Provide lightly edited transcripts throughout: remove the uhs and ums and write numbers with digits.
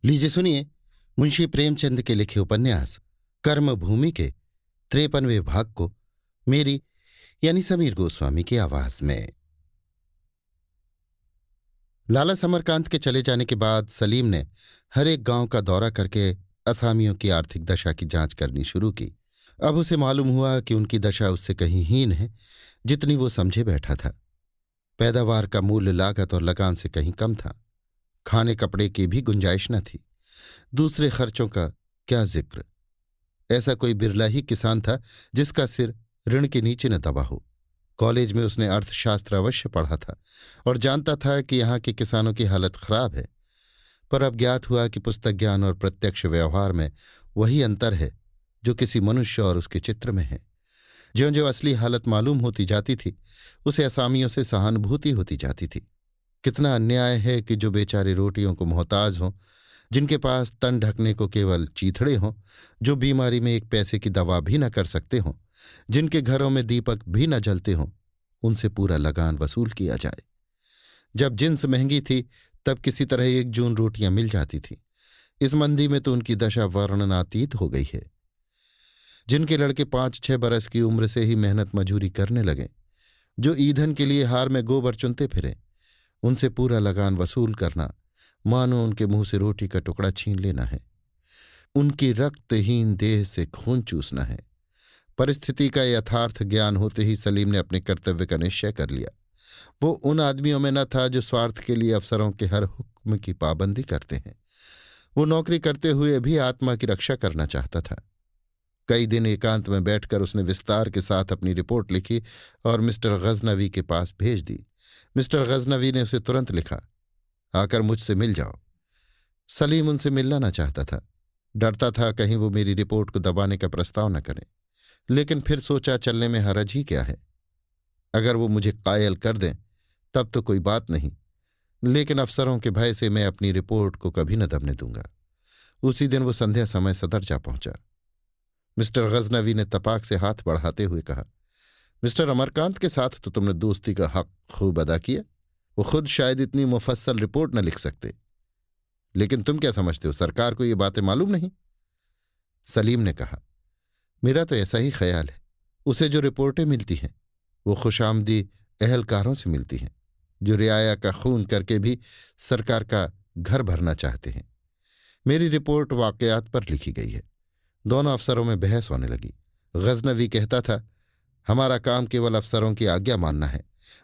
लीजिए सुनिए मुंशी प्रेमचंद के लिखे उपन्यास कर्मभूमि के 53वें भाग को मेरी यानी समीर गोस्वामी की आवाज में। लाला समरकांत के चले जाने के बाद सलीम ने हर एक गांव का दौरा करके असामियों की आर्थिक दशा की जांच करनी शुरू की। अब उसे मालूम हुआ कि उनकी दशा उससे कहीं हीन है जितनी वो समझे बैठा था। पैदावार का मूल्य लागत और लगान से कहीं कम था। खाने कपड़े की भी गुंजाइश न थी। दूसरे खर्चों का क्या जिक्र। ऐसा कोई बिरला ही किसान था जिसका सिर ऋण के नीचे न दबा हो। कॉलेज में उसने अर्थशास्त्र अवश्य पढ़ा था और जानता था कि यहाँ के किसानों की हालत खराब है, पर अब ज्ञात हुआ कि पुस्तक ज्ञान और प्रत्यक्ष व्यवहार में वही अंतर है जो किसी मनुष्य और उसके चित्र में है। ज्यों ज्यों असली हालत मालूम होती जाती थी उसे असामियों से सहानुभूति होती जाती थी। कितना अन्याय है कि जो बेचारे रोटियों को मोहताज हों, जिनके पास तन ढकने को केवल चीथड़े हों, जो बीमारी में एक पैसे की दवा भी न कर सकते हों, जिनके घरों में दीपक भी न जलते हों, उनसे पूरा लगान वसूल किया जाए। जब जिन्स महंगी थी तब किसी तरह 1 जून रोटियां मिल जाती थी। इस मंदी में तो उनकी दशा वर्णनातीत हो गई है। जिनके लड़के 5-6 बरस की उम्र से ही मेहनत मजूरी करने लगे, जो ईंधन के लिए हार में गोबर चुनते फिरे, उनसे पूरा लगान वसूल करना मानो उनके मुंह से रोटी का टुकड़ा छीन लेना है। उनकी रक्तहीन देह से खून चूसना है। परिस्थिति का यथार्थ ज्ञान होते ही सलीम ने अपने कर्तव्य का निश्चय कर लिया। वो उन आदमियों में न था जो स्वार्थ के लिए अफसरों के हर हुक्म की पाबंदी करते हैं। वो नौकरी करते हुए भी आत्मा की रक्षा करना चाहता था। कई दिन एकांत में बैठकर उसने विस्तार के साथ अपनी रिपोर्ट लिखी और मिस्टर गजनवी के पास भेज दी। मिस्टर गजनवी ने उसे तुरंत लिखा, आकर मुझसे मिल जाओ। सलीम उनसे मिलना न चाहता था। डरता था कहीं वो मेरी रिपोर्ट को दबाने का प्रस्ताव न करें, लेकिन फिर सोचा चलने में हरज ही क्या है। अगर वो मुझे कायल कर दें तब तो कोई बात नहीं, लेकिन अफसरों के भय से मैं अपनी रिपोर्ट को कभी न दबने दूंगा। उसी दिन वो संध्या समय सदर जा पहुंचा। मिस्टर गजनवी ने तपाक से हाथ बढ़ाते हुए कहा, मिस्टर अमरकांत के साथ तो तुमने दोस्ती का हक खूब अदा किया। वो खुद शायद इतनी मुफस्सल रिपोर्ट न लिख सकते, लेकिन तुम क्या समझते हो, सरकार को ये बातें मालूम नहीं? सलीम ने कहा, मेरा तो ऐसा ही ख्याल है। उसे जो रिपोर्टें मिलती हैं वो खुशामदी अहलकारों से मिलती हैं, जो रियाया का खून करके भी सरकार का घर भरना चाहते हैं। मेरी रिपोर्ट वाकयात पर लिखी गई है। दोनों अफसरों में बहस होने लगी। गजनवी कहता था, हमारा काम केवल अफसरों की आज्ञा मानना है।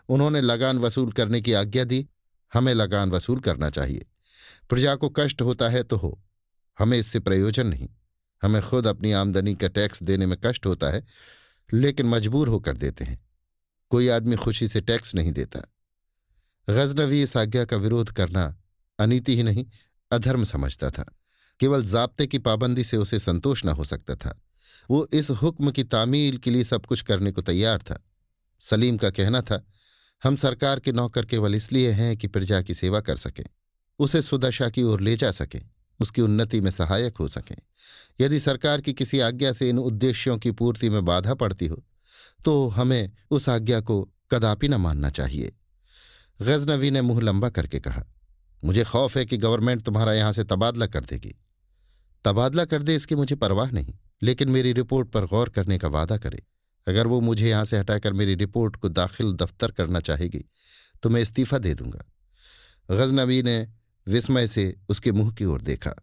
उन्होंने लगान वसूल करने की आज्ञा दी, हमें लगान वसूल करना चाहिए। प्रजा को कष्ट होता है तो हो, हमें इससे प्रयोजन नहीं। हमें खुद अपनी आमदनी का टैक्स देने में कष्ट होता है, लेकिन मजबूर होकर देते हैं। कोई आदमी खुशी से टैक्स नहीं देता। गजनवी इस आज्ञा का विरोध करना अनीति ही नहीं अधर्म समझता था। केवल जाब्ते की पाबंदी से उसे संतोष न हो सकता था। वो इस हुक्म की तामील के लिए सब कुछ करने को तैयार था। सलीम का कहना था, हम सरकार के नौकर केवल इसलिए हैं कि प्रजा की सेवा कर सकें, उसे सुदशा की ओर ले जा सकें, उसकी उन्नति में सहायक हो सकें। यदि सरकार की किसी आज्ञा से इन उद्देश्यों की पूर्ति में बाधा पड़ती हो तो हमें उस आज्ञा को कदापि न मानना चाहिए। गजनवी ने मुंह लंबा करके कहा, मुझे खौफ है कि गवर्नमेंट तुम्हारा यहां से तबादला कर देगी। तबादला कर दे इसकी मुझे परवाह नहीं, लेकिन मेरी रिपोर्ट पर गौर करने का वादा करे। अगर वो मुझे यहां से हटाकर मेरी रिपोर्ट को दाखिल दफ्तर करना चाहेगी तो मैं इस्तीफा दे दूंगा। गजनवी ने विस्मय से उसके मुंह की ओर देखा।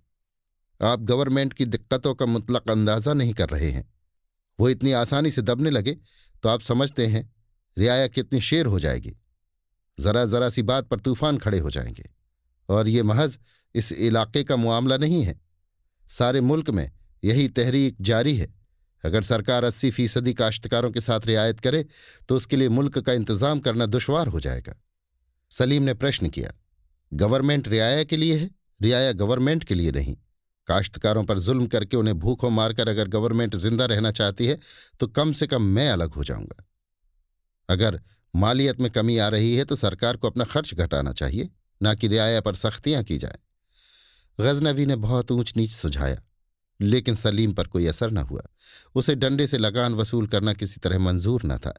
आप गवर्नमेंट की दिक्कतों का मुतलक अंदाजा नहीं कर रहे हैं। वो इतनी आसानी से दबने लगे तो आप समझते हैं रियाया कितनी शेर हो जाएगी। जरा जरा सी बात पर तूफान खड़े हो जाएंगे। और ये महज इस इलाके का मामला नहीं है, सारे मुल्क में यही तहरीक जारी है। अगर सरकार 80% काश्तकारों के साथ रियायत करे तो उसके लिए मुल्क का इंतजाम करना दुश्वार हो जाएगा। सलीम ने प्रश्न किया, गवर्नमेंट रियाया के लिए है, रियाया गवर्नमेंट के लिए नहीं। काश्तकारों पर जुल्म करके उन्हें भूखों मारकर अगर गवर्नमेंट जिंदा रहना चाहती है तो कम से कम मैं अलग हो जाऊंगा। अगर मालियत में कमी आ रही है तो सरकार को अपना खर्च घटाना चाहिए, ना कि रियाया पर सख्तियां की जाए। गजनवी ने बहुत ऊंच नीच सुझाया, लेकिन सलीम पर कोई असर न हुआ। उसे डंडे से लगान वसूल करना किसी तरह मंजूर न था।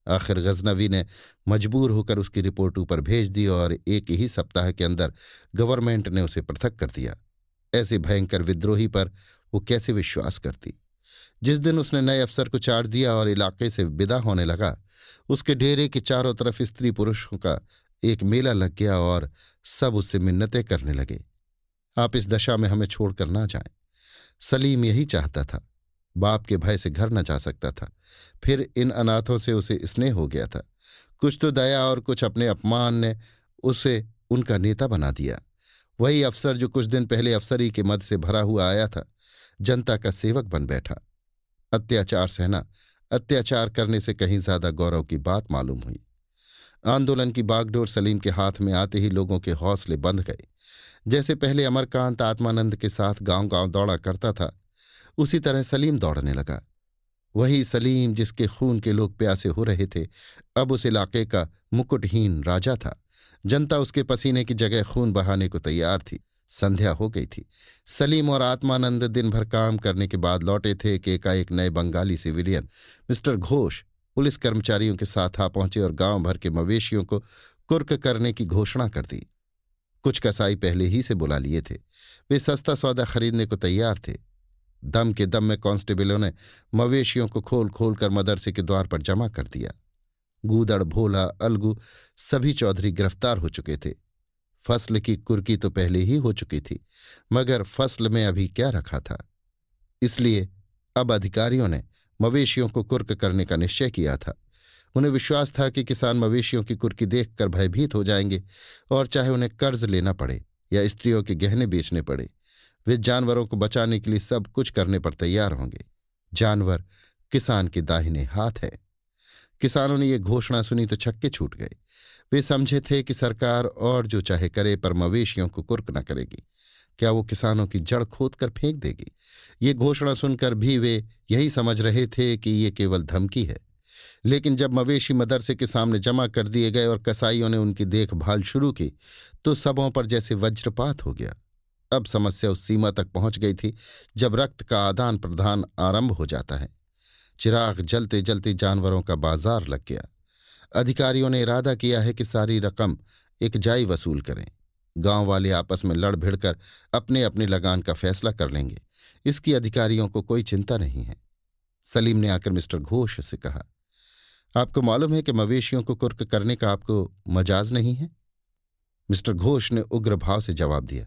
आखिर गजनवी ने मजबूर होकर उसकी रिपोर्ट ऊपर भेज दी और 1 ही सप्ताह के अंदर गवर्नमेंट ने उसे पृथक कर दिया। ऐसे भयंकर विद्रोही पर वो कैसे विश्वास करती। जिस दिन उसने नए अफसर को चाट दिया और इलाके से विदा होने लगा, उसके डेरे के चारों तरफ स्त्री पुरुषों का एक मेला लग गया और सब उससे मिन्नतें करने लगे। आप इस दशा में हमें छोड़कर ना जाएं। सलीम यही चाहता था। बाप के भय से घर न जा सकता था। फिर इन अनाथों से उसे स्नेह हो गया था। कुछ तो दया और कुछ अपने अपमान ने उसे उनका नेता बना दिया। वही अफसर जो कुछ दिन पहले अफसरी के मद से भरा हुआ आया था, जनता का सेवक बन बैठा। अत्याचार सहना अत्याचार करने से कहीं ज्यादा गौरव की बात मालूम हुई। आंदोलन की बागडोर सलीम के हाथ में आते ही लोगों के हौसले बंध गए। जैसे पहले अमरकांत आत्मानंद के साथ गांव-गांव दौड़ा करता था, उसी तरह सलीम दौड़ने लगा। वही सलीम जिसके खून के लोग प्यासे हो रहे थे, अब उस इलाके का मुकुटहीन राजा था। जनता उसके पसीने की जगह खून बहाने को तैयार थी। संध्या हो गई थी। सलीम और आत्मानंद दिन भर काम करने के बाद लौटे थे कि एकाएक नए Bengali civilian mister Ghosh police कर्मचारियों के साथ आ पहुंचे और गांव भर के मवेशियों को कुर्क करने की घोषणा कर दी। कुछ कसाई पहले ही से बुला लिए थे। वे सस्ता सौदा खरीदने को तैयार थे। दम के दम में कांस्टेबलों ने मवेशियों को खोल खोल कर मदरसे के द्वार पर जमा कर दिया। गूदड़, भोला, अलगू सभी चौधरी गिरफ्तार हो चुके थे। फसल की कुर्की तो पहले ही हो चुकी थी, मगर फसल में अभी क्या रखा था। इसलिए अब अधिकारियों ने मवेशियों को कुर्क करने का निश्चय किया था। उन्हें विश्वास था कि किसान मवेशियों की कुर्की देखकर भयभीत हो जाएंगे और चाहे उन्हें कर्ज लेना पड़े या स्त्रियों के गहने बेचने पड़े, वे जानवरों को बचाने के लिए सब कुछ करने पर तैयार होंगे। जानवर किसान के दाहिने हाथ है। किसानों ने ये घोषणा सुनी तो छक्के छूट गए। वे समझे थे कि सरकार और जो चाहे करे पर मवेशियों को कुर्क न करेगी। क्या वो किसानों की जड़ खोद कर फेंक देगी? ये घोषणा सुनकर भी वे यही समझ रहे थे कि ये केवल धमकी है। लेकिन जब मवेशी मदरसे के सामने जमा कर दिए गए और कसाईयों ने उनकी देखभाल शुरू की, तो सबों पर जैसे वज्रपात हो गया। अब समस्या उस सीमा तक पहुंच गई थी जब रक्त का आदान प्रदान आरंभ हो जाता है। चिराग जलते जलते जानवरों का बाजार लग गया। अधिकारियों ने इरादा किया है कि सारी रकम एकजाई वसूल करें। गांव वाले आपस में लड़ भिड़कर अपने अपने लगान का फैसला कर लेंगे। इसकी अधिकारियों को कोई चिंता नहीं है। सलीम ने आकर मिस्टर घोष से कहा, आपको मालूम है कि मवेशियों को कुर्क करने का आपको मजाज नहीं है? मिस्टर घोष ने उग्र भाव से जवाब दिया,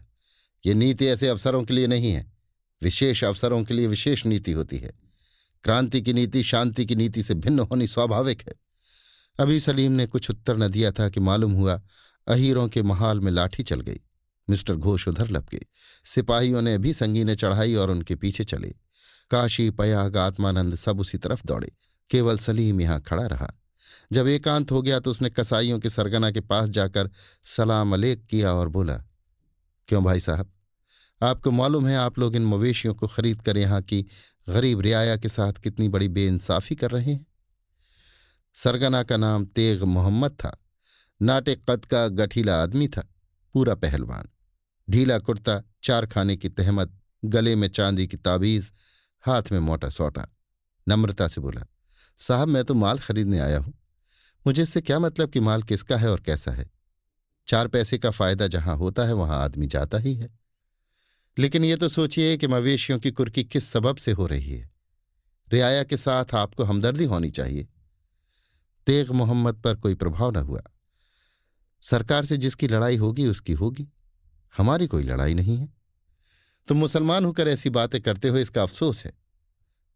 ये नीति ऐसे अफसरों के लिए नहीं है। विशेष अफसरों के लिए विशेष नीति होती है। क्रांति की नीति शांति की नीति से भिन्न होनी स्वाभाविक है। अभी सलीम ने कुछ उत्तर न दिया था कि मालूम हुआ अहीरों के महाल में लाठी चल गई। मिस्टर घोष उधर लपके। सिपाहियों ने भी संगीनें चढ़ाई और उनके पीछे चले। काशी, पयाग, आत्मानंद सब उसी तरफ दौड़े। केवल सलीम यहां खड़ा रहा। जब एकांत हो गया तो उसने कसाईयों के सरगना के पास जाकर सलाम अलेक किया और बोला, क्यों भाई साहब, आपको मालूम है आप लोग इन मवेशियों को खरीद कर यहाँ की गरीब रियाया के साथ कितनी बड़ी बेइंसाफी कर रहे हैं। सरगना का नाम तेग मोहम्मद था। नाटे कद का गठीला आदमी था, पूरा पहलवान। ढीला कुर्ता, 4 खाने की तहमत, गले में चांदी की ताबीज, हाथ में मोटा सोटा। नम्रता से बोला, साहब मैं तो माल खरीदने आया हूं। मुझे इससे क्या मतलब कि माल किसका है और कैसा है। 4 पैसे का फायदा जहां होता है वहां आदमी जाता ही है। लेकिन ये तो सोचिए कि मवेशियों की कुर्की किस सबब से हो रही है। रियाया के साथ आपको हमदर्दी होनी चाहिए। तेग मोहम्मद पर कोई प्रभाव न हुआ। सरकार से जिसकी लड़ाई होगी उसकी होगी, हमारी कोई लड़ाई नहीं है। तुम मुसलमान होकर ऐसी बातें करते हो, इसका अफसोस है।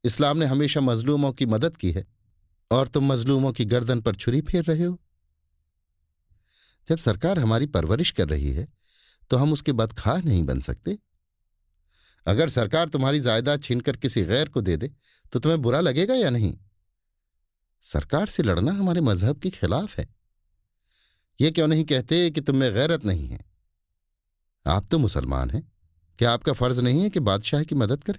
इस्लाम ने हमेशा मजलूमों की मदद की है और तुम मजलूमों की गर्दन पर छुरी फेर रहे हो। जब सरकार हमारी परवरिश कर रही है तो हम उसके बदखाह नहीं बन सकते। अगर सरकार तुम्हारी जायदाद छीनकर किसी गैर को दे दे तो तुम्हें बुरा लगेगा या नहीं? सरकार से लड़ना हमारे मजहब के खिलाफ है। ये क्यों नहीं कहते कि तुम में गैरत नहीं है? आप तो मुसलमान हैं, क्या आपका फर्ज नहीं है कि बादशाह की मदद करें?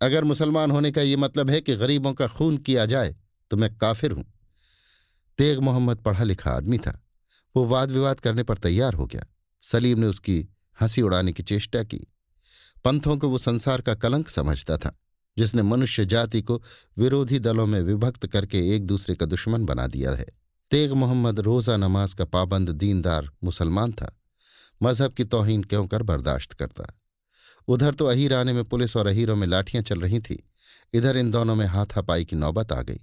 अगर मुसलमान होने का ये मतलब है कि गरीबों का खून किया जाए तो मैं काफिर हूं। तेग मोहम्मद पढ़ा लिखा आदमी था। वो वाद विवाद करने पर तैयार हो गया। सलीम ने उसकी हंसी उड़ाने की चेष्टा की। पंथों को वो संसार का कलंक समझता था, जिसने मनुष्य जाति को विरोधी दलों में विभक्त करके एक दूसरे का दुश्मन बना दिया है। तेग मोहम्मद रोजा नमाज का पाबंद दीनदार मुसलमान था। मजहब की तौहीन क्यों कर बर्दाश्त करता? उधर तो अहीर आने में पुलिस और अहीरों में लाठियां चल रही थी, इधर इन दोनों में हाथापाई की नौबत आ गई।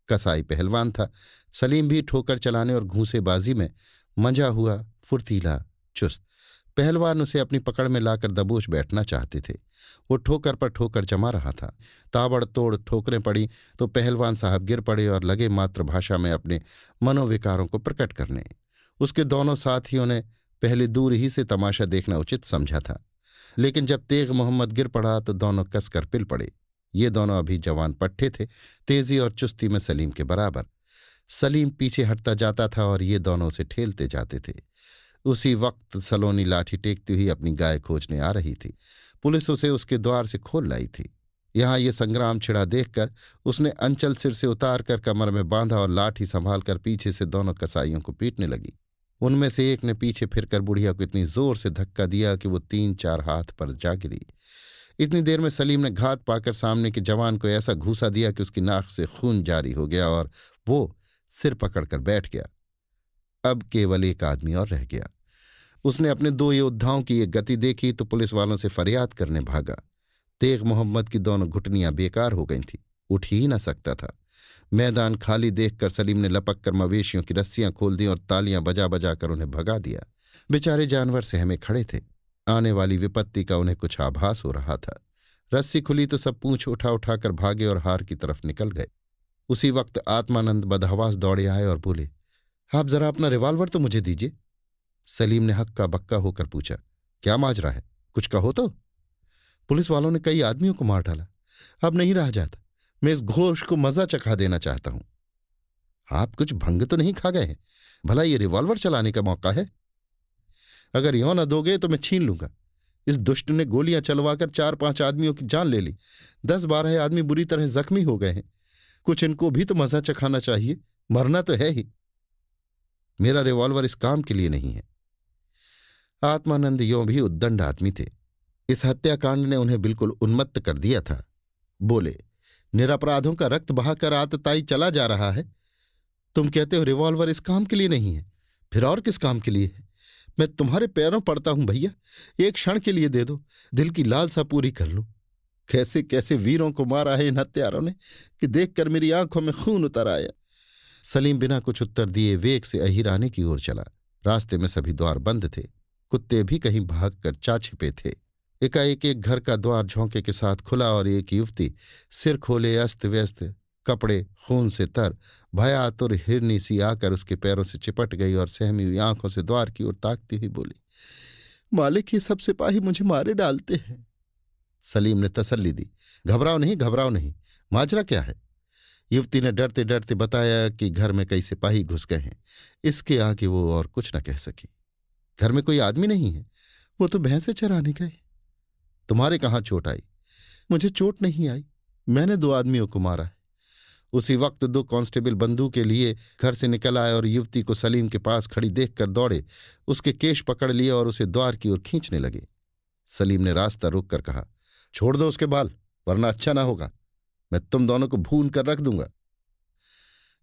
कसाई पहलवान था, सलीम भी ठोकर चलाने और घूंसेबाजी में मंजा हुआ, फुर्तीला, चुस्त। पहलवान उसे अपनी पकड़ में लाकर दबोच बैठना चाहते थे। वो ठोकर पर ठोकर जमा रहा था। ताबड़तोड़ ठोकरें पड़ी तो पहलवान साहब गिर पड़े और लगे मातृभाषा में अपने मनोविकारों को प्रकट करने। उसके दोनों साथियों ने पहले दूर ही से तमाशा देखना उचित समझा था, लेकिन जब तेग मोहम्मद गिर पड़ा तो दोनों कसकर पिल पड़े। ये दोनों अभी जवान पट्टे थे, तेजी और चुस्ती में सलीम के बराबर। सलीम पीछे हटता जाता था और ये दोनों उसे ठेलते जाते थे। उसी वक्त सलोनी लाठी टेकती हुई अपनी गाय खोजने आ रही थी। पुलिस उसे उसके द्वार से खोल लाई थी। यहां ये संग्राम छिड़ा देखकर उसने अंचल सिर से उतार कर कमर में बांधा और लाठी संभालकर पीछे से दोनों कसाईयों को पीटने लगी। उनमें से एक ने पीछे फिरकर बुढ़िया को इतनी जोर से धक्का दिया कि वो 3-4 हाथ पर जा गिरी। इतनी देर में सलीम ने घात पाकर सामने के जवान को ऐसा घूसा दिया कि उसकी नाक से खून जारी हो गया और वो सिर पकड़कर बैठ गया। अब केवल एक आदमी और रह गया। उसने अपने 2 योद्धाओं की एक गति देखी तो पुलिस वालों से फरियाद करने भागा। तेग मोहम्मद की दोनों घुटनियां बेकार हो गई थीं, उठ ही न सकता था। मैदान खाली देखकर सलीम ने लपक कर मवेशियों की रस्सियां खोल दी और तालियां बजा बजा कर उन्हें भगा दिया। बेचारे जानवर सहमे खड़े थे। आने वाली विपत्ति का उन्हें कुछ आभास हो रहा था। रस्सी खुली तो सब पूंछ उठा उठाकर भागे और हार की तरफ निकल गए। उसी वक्त आत्मानंद बदहवास दौड़े आए और बोले, आप जरा अपना रिवाल्वर तो मुझे दीजिए। सलीम ने हक्का बक्का होकर पूछा, क्या माजरा है, कुछ कहो तो। पुलिस वालों ने कई आदमियों को मार डाला, अब नहीं रहा जाता। मैं इस घोष को मजा चखा देना चाहता हूं। आप कुछ भंग तो नहीं खा गए हैं? भला ये रिवॉल्वर चलाने का मौका है। अगर यों न दोगे तो मैं छीन लूंगा। इस दुष्ट ने गोलियां चलवाकर 4-5 आदमियों की जान ले ली। 10-12 आदमी बुरी तरह जख्मी हो गए हैं। कुछ इनको भी तो मजा चखाना चाहिए, मरना तो है ही। मेरा रिवॉल्वर इस काम के लिए नहीं है। आत्मानंद यों भी उद्दंड आदमी थे। इस हत्याकांड ने उन्हें बिल्कुल उन्मत्त कर दिया था। बोले, निरपराधों का रक्त बहाकर आतताई चला जा रहा है। तुम कहते हो रिवॉल्वर इस काम के लिए नहीं है, फिर और किस काम के लिए है? मैं तुम्हारे पैरों पड़ता हूं भैया, एक क्षण के लिए दे दो, दिल की लालसा पूरी कर लूं। कैसे कैसे वीरों को मारा है इन हत्यारों ने कि देखकर मेरी आंखों में खून उतर आया। सलीम बिना कुछ उत्तर दिए वेग से अहिराने की ओर चला। रास्ते में सभी द्वार बंद थे। कुत्ते भी कहीं भागकर चा छिपे थे। एकाएक एक घर का द्वार झोंके के साथ खुला और एक युवती सिर खोले, अस्त व्यस्त, कपड़े खून से तर, भयातुर हिरनी सी आकर उसके पैरों से चिपट गई और सहमी हुई आंखों से द्वार की ओर ताकती हुई बोली, मालिक, ये सब सिपाही मुझे मारे डालते हैं। सलीम ने तसल्ली दी, घबराओ नहीं, घबराओ नहीं, माजरा क्या है? युवती ने डरते डरते बताया कि घर में कई सिपाही घुस गए हैं। इसके आगे वो और कुछ न कह सकी। घर में कोई आदमी नहीं है, वो तो भैंसे चराने गए। तुम्हारे कहाँ चोट आई? मुझे चोट नहीं आई, मैंने 2 आदमियों को मारा है। उसी वक्त 2 कांस्टेबल बंदूक के लिए घर से निकल आए और युवती को सलीम के पास खड़ी देखकर दौड़े, उसके केश पकड़ लिए और उसे द्वार की ओर खींचने लगे। सलीम ने रास्ता रोककर कहा, छोड़ दो उसके बाल, वरना अच्छा ना होगा, मैं तुम दोनों को भून कर रख दूंगा।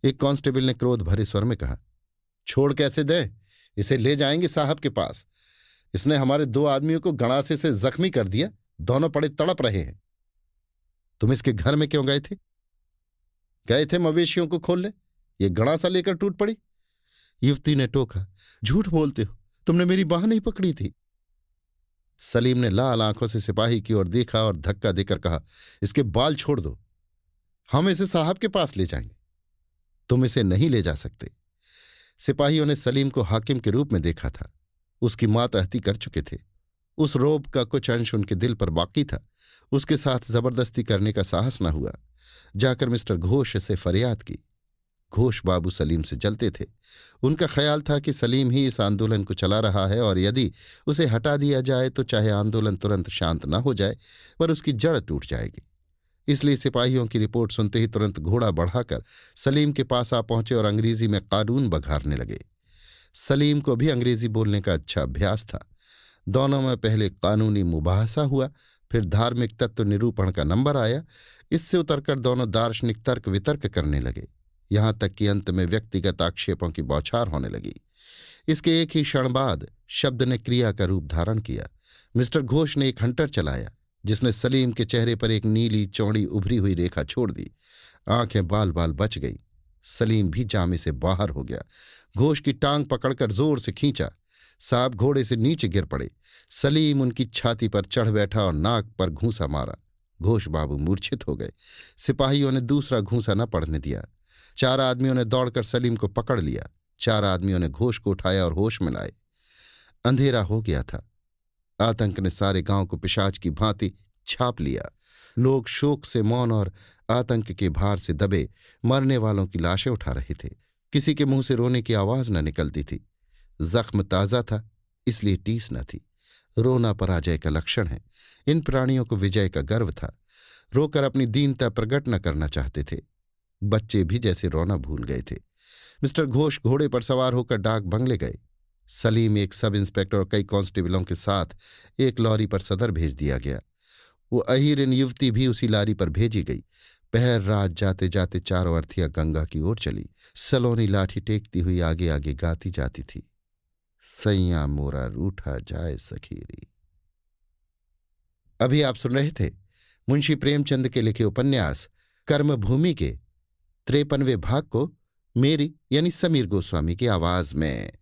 एक कांस्टेबल ने क्रोध भरे स्वर में कहा, छोड़ कैसे दें, इसे ले जाएंगे साहब के पास। इसने हमारे 2 आदमियों को गणासे से जख्मी कर दिया, दोनों पड़े तड़प रहे हैं। तुम इसके घर में क्यों गए थे? गए थे मवेशियों को खोलने, ये गणासा लेकर टूट पड़ी। युवती ने टोका, झूठ बोलते हो, तुमने मेरी बाह नहीं पकड़ी थी। सलीम ने लाल आंखों से सिपाही की ओर देखा और धक्का देकर कहा, इसके बाल छोड़ दो, हम इसे साहब के पास ले जाएंगे। तुम इसे नहीं ले जा सकते। सिपाहियों ने सलीम को हाकिम के रूप में देखा था। उसकी मातहती कर चुके थे। उस रोब का कुछ अंश उनके दिल पर बाकी था। उसके साथ जबरदस्ती करने का साहस न हुआ। जाकर मिस्टर घोष से फरियाद की। घोष बाबू सलीम से जलते थे। उनका ख्याल था कि सलीम ही इस आंदोलन को चला रहा है और यदि उसे हटा दिया जाए तो चाहे आंदोलन तुरंत शांत न हो जाए, पर उसकी जड़ टूट जाएगी। इसलिए सिपाहियों की रिपोर्ट सुनते ही तुरंत घोड़ा बढ़ाकर सलीम के पास आ पहुंचे और अंग्रेजी में कानून बघारने लगे। सलीम को भी अंग्रेजी बोलने का अच्छा अभ्यास था। दोनों में पहले कानूनी मुबाहसा हुआ, फिर धार्मिक तत्व निरूपण का नंबर आया। इससे उतरकर दोनों दार्शनिक तर्क वितर्क करने लगे, यहां तक कि अंत में व्यक्तिगत आक्षेपों की बौछार होने लगी। इसके एक ही क्षण बाद शब्द ने क्रिया का रूप धारण किया। मिस्टर घोष ने एक हंटर चलाया जिसने सलीम के चेहरे पर एक नीली चौड़ी उभरी हुई रेखा छोड़ दी। आंखें बाल बाल बच गई। सलीम भी जामे से बाहर हो गया। घोष की टांग पकड़कर जोर से खींचा। साहब घोड़े से नीचे गिर पड़े। सलीम उनकी छाती पर चढ़ बैठा और नाक पर घूंसा मारा। घोष बाबू मूर्छित हो गए। सिपाहियों ने दूसरा घूंसा न पड़ने दिया। 4 आदमियों ने दौड़कर सलीम को पकड़ लिया। 4 आदमियों ने घोष को उठाया और होश में लाए। अंधेरा हो गया था। आतंक ने सारे गांव को पिशाच की भांति छाप लिया। लोग शोक से मौन और आतंक के भार से दबे मरने वालों की लाशें उठा रहे थे। किसी के मुंह से रोने की आवाज न निकलती थी। जख्म ताजा था, इसलिए टीस न थी। रोना पराजय का लक्षण है। इन प्राणियों को विजय का गर्व था। रोकर अपनी दीनता प्रकट न करना चाहते थे। बच्चे भी जैसे रोना भूल गए थे। मिस्टर घोष घोड़े पर सवार होकर डाक बंगले गए। सलीम एक सब इंस्पेक्टर और कई कांस्टेबलों के साथ एक लॉरी पर सदर भेज दिया गया। वो अहीरिन युवती भी उसी लारी पर भेजी गई। पहर रात जाते जाते चारों अर्थियां गंगा की ओर चली। सलोनी लाठी टेकती हुई आगे आगे गाती जाती थी। सैया मोरा रूठा जाए सखीरी। अभी आप सुन रहे थे मुंशी प्रेमचंद के लिखे उपन्यास कर्मभूमि के 53वें भाग को मेरी यानी समीर गोस्वामी की आवाज में।